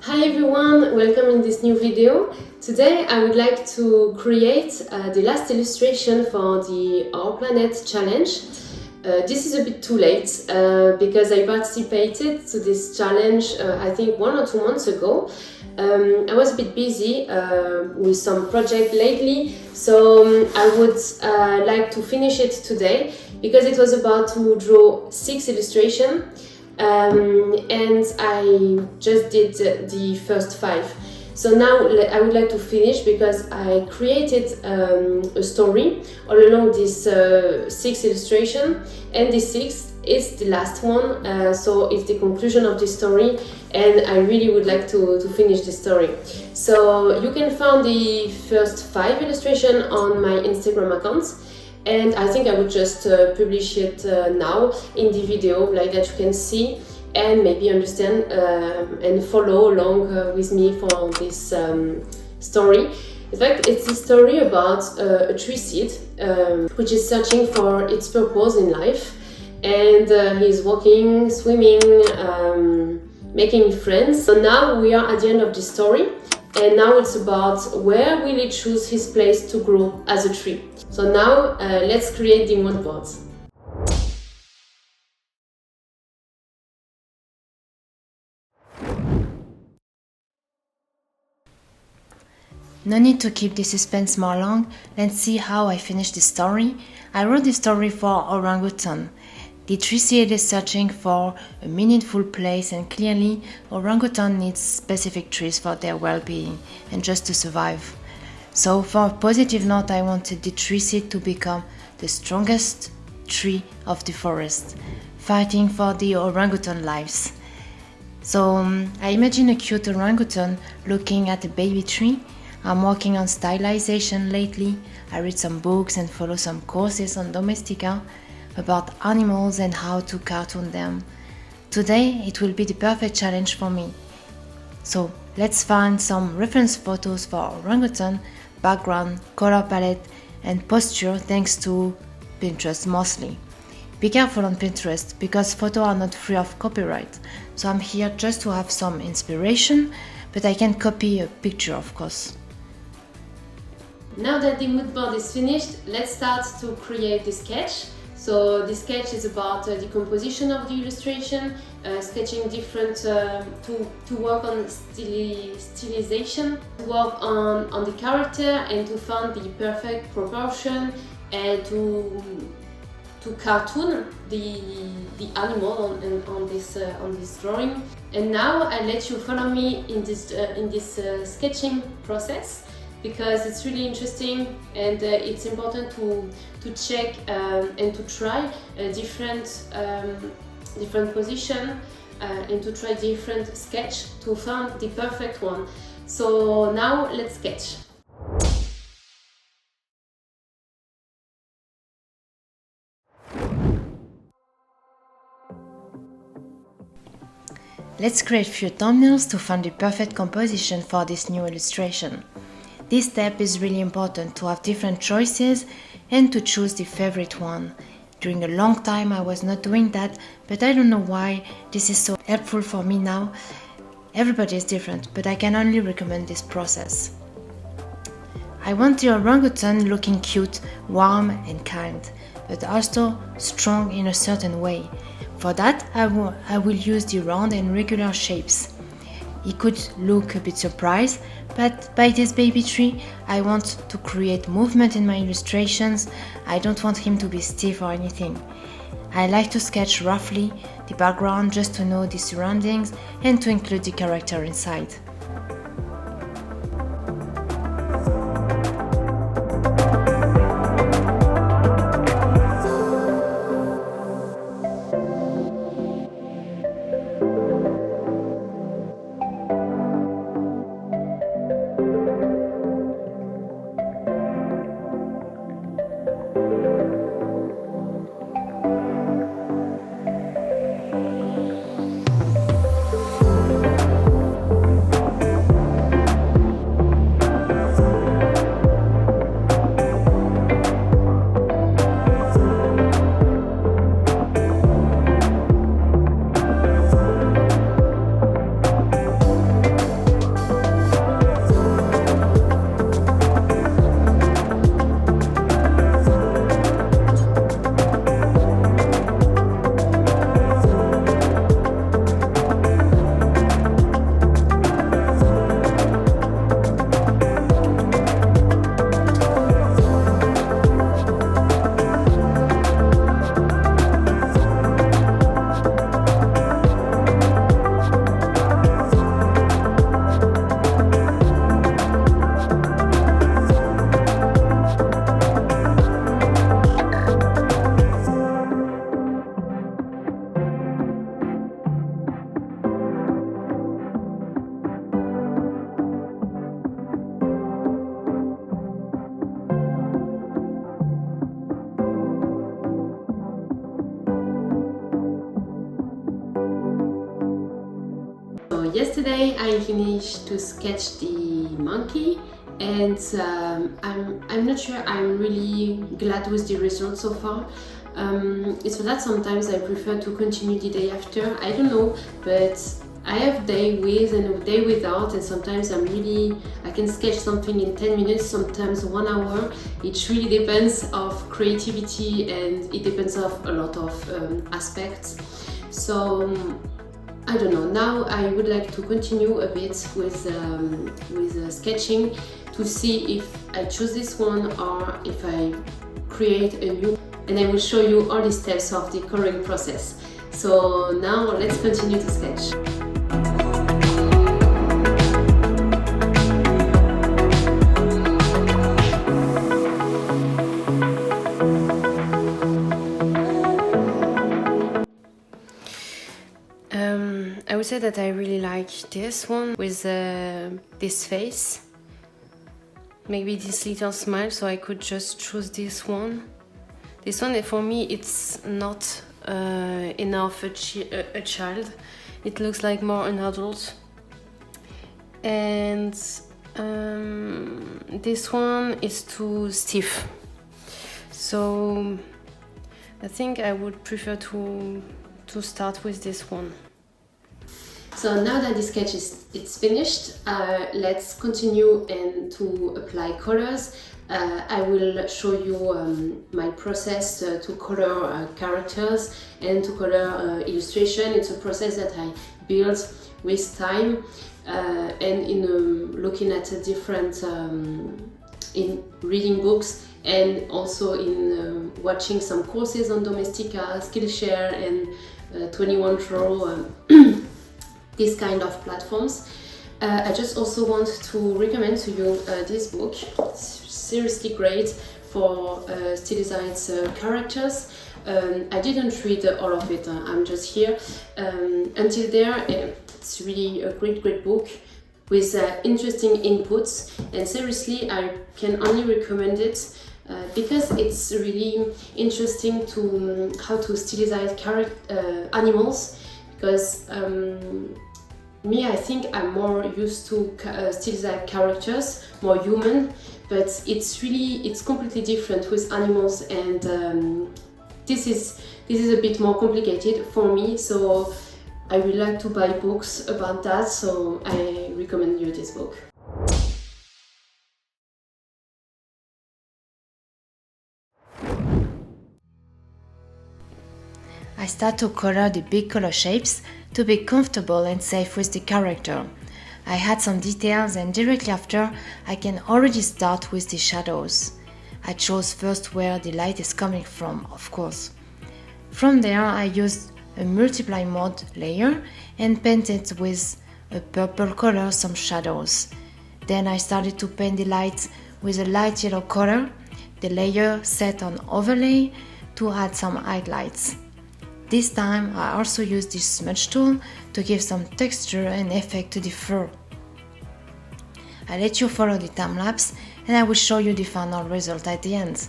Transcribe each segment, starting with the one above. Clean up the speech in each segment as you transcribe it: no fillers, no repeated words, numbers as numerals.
Hi everyone, welcome in this new video. Today I would like to create the last illustration for the Our Planet challenge. This is a bit too late because I participated to this challenge I think 1 or 2 months ago. I was a bit busy with some project lately, so I would like to finish it today because it was about to draw 6 illustrations. And I just did the first 5. So now I would like to finish because I created a story all along this 6 illustration, and this 6 is the last one, so it's the conclusion of the story, and I really would like to finish the story. So you can find the first 5 illustrations on my Instagram account. And I think I would just publish it now in the video, like that you can see and maybe understand and follow along with me for this story. In fact, it's a story about a tree seed which is searching for its purpose in life, and he's walking, swimming, making friends. So now we are at the end of the story. And now it's about where will he choose his place to grow as a tree. So now let's create the moodboard. No need to keep the suspense more long. Let's see how I finish the story. I wrote the story for orangutan. The tree seed is searching for a meaningful place, and clearly orangutan needs specific trees for their well-being and just to survive. So for a positive note, I wanted the tree seed to become the strongest tree of the forest, fighting for the orangutan lives. So I imagine a cute orangutan looking at a baby tree. I'm working on stylization lately. I read some books and follow some courses on Domestika about animals and how to cartoon them. Today it will be the perfect challenge for me. So let's find some reference photos for orangutan, background, color palette and posture thanks to Pinterest mostly. Be careful on Pinterest because photos are not free of copyright. So I'm here just to have some inspiration, but I can copy a picture of course. Now that the moodboard is finished, let's start to create the sketch. So the sketch is about the composition of the illustration, sketching different, to work on stylization, to work on the character and to find the perfect proportion and to cartoon the animal on this drawing. And now I let you follow me in this sketching process, because it's really interesting and it's important to check and to try different position and to try different sketch to find the perfect one. So now let's sketch. Let's create a few thumbnails to find the perfect composition for this new illustration. This step is really important to have different choices and to choose the favorite one. During a long time I was not doing that, but I don't know why this is so helpful for me now. Everybody is different, but I can only recommend this process. I want the orangutan looking cute, warm and kind, but also strong in a certain way. For that I will use the round and regular shapes. He could look a bit surprised, but by this baby tree, I want to create movement in my illustrations. I don't want him to be stiff or anything. I like to sketch roughly the background just to know the surroundings and to include the character inside. today I finished to sketch the monkey, and I'm not sure I'm really glad with the result so far. It's for that sometimes I prefer to continue the day after. I don't know, but I have day with and a day without, and sometimes I can sketch something in 10 minutes, sometimes 1 hour. It really depends of creativity, and it depends of a lot of aspects. So I don't know, now I would like to continue a bit with sketching to see if I choose this one or if I create a new, and I will show you all the steps of the coloring process. So now let's continue to sketch. I would say that I really like this one with this face, maybe this little smile, so I could just choose this one. This one, for me, it's not enough a child. It looks like more an adult. And this one is too stiff. So I think I would prefer to start with this one. So now that the sketch is finished, let's continue and to apply colors. I will show you my process to color characters and to color illustration. It's a process that I built with time and in looking at different in reading books, and also in watching some courses on Domestika, Skillshare and 21 Draw, these kind of platforms. I just also want to recommend to you this book. It's seriously great for stylized characters. I didn't read all of it, I'm just here. Until there, it's really a great book with interesting inputs, and seriously I can only recommend it because it's really interesting to how to stylize animals, because me, I think I'm more used to stylized characters, more human, but it's completely different with animals, and this is a bit more complicated for me, so I would like to buy books about that, so I recommend you this book. I start to color the big color shapes to be comfortable and safe with the character. I add some details, and directly after I can already start with the shadows. I chose first where the light is coming from, of course. From there I used a multiply mode layer and painted with a purple color some shadows. Then I started to paint the lights with a light yellow color, the layer set on overlay to add some highlights. This time I also used this smudge tool to give some texture and effect to the fur. I let you follow the time lapse, and I will show you the final result at the end.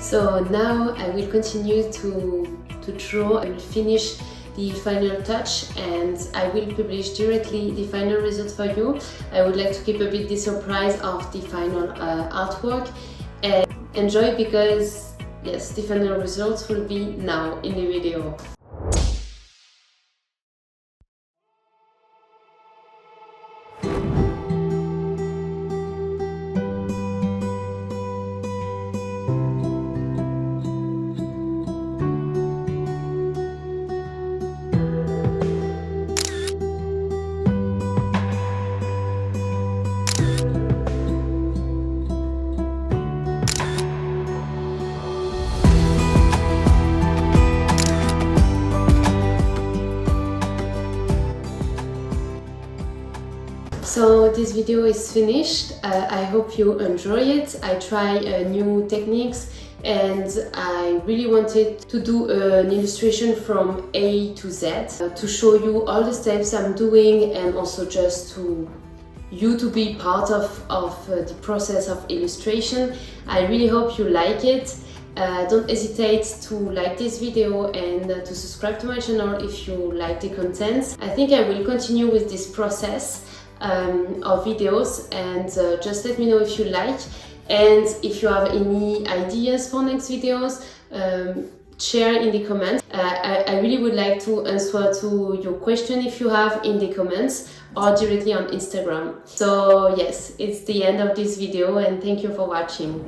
So now I will continue to draw. I will finish the final touch, and I will publish directly the final result for you. I would like to keep a bit the surprise of the final artwork, and enjoy, because yes, the final results will be now in the video. So this video is finished. I hope you enjoy it. I try new techniques and I really wanted to do an illustration from A to Z to show you all the steps I'm doing, and also just to you to be part of the process of illustration. I really hope you like it. Don't hesitate to like this video and to subscribe to my channel if you like the content. I think I will continue with this process of videos, and just let me know if you like, and if you have any ideas for next videos, share in the comments. I really would like to answer to your question if you have in the comments or directly on Instagram. So yes, it's the end of this video, and thank you for watching.